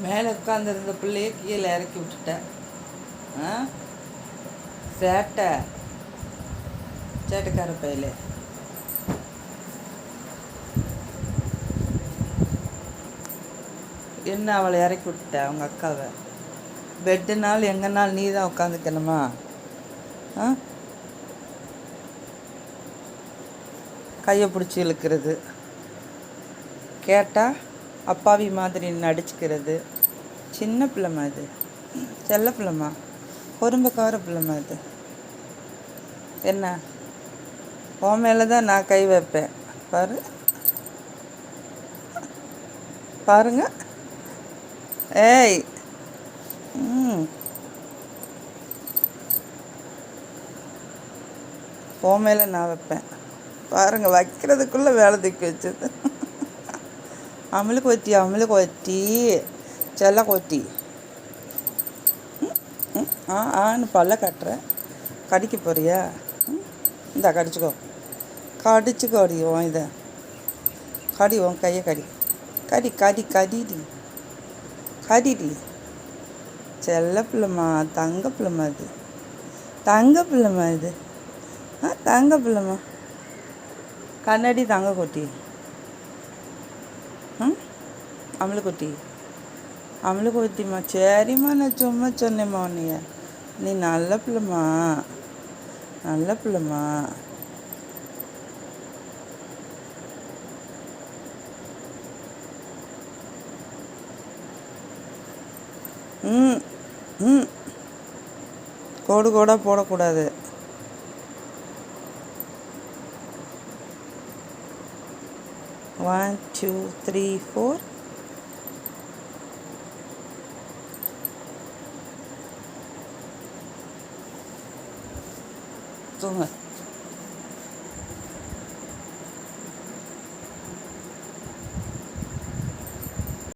மேலே உட்காந்துருந்த பிள்ளைய கீழே இறக்கி விட்டுட்டேன். ஆ சேட்டை சேட்டைக்கார பையில என்ன அவளை இறக்கி விட்டுட்ட அவங்க அக்காவை. பெட்டுனாலும் எங்கேனாலும் நீ தான் உட்காந்துக்கணுமா? ஆ கையை பிடிச்சி இழுக்கிறது, கேட்டால் அப்பாவி மாதிரி நடிச்சுக்கிறது. சின்ன பிள்ளைமா இது, செல்ல பிள்ளைமா, பொறும்பக்கார பிள்ளைமா இது. என்ன உன் மேலே தான் நான் கை வைப்பேன் பாரு, பாருங்க. ஏய் உன் மேலே நான் வைப்பேன் பாருங்க. வைக்கிறதுக்குள்ளே வேலை தூக்கி வச்சது. அமலு கொத்தி செல்ல கொத்தி. ஆன்னு பல்ல கட்டுறேன். கடிக்க போறியா? இந்தா கடிச்சிக்கோ, கடிச்சுக்கோடி. உன் இதை கடி, உன் கையை கடி, கடி கடி கடிடி கடிடி. செல்ல பிள்ளைமா, தங்க பிள்ளைமா இது, தங்க பிள்ளைமா இது. தங்க பிள்ளைமா, கண்ணாடி தங்க கொட்டி. அமலு கொத்திம்மா. சரிம்மா, நான் சும்மா சொன்னேம்மா உன்னைய. நீ நல்ல பிள்ளைமா, நல்ல பிள்ளைமா. கோடு கோடாக போடக்கூடாது. ஒன் 2 3 4. தூங்க.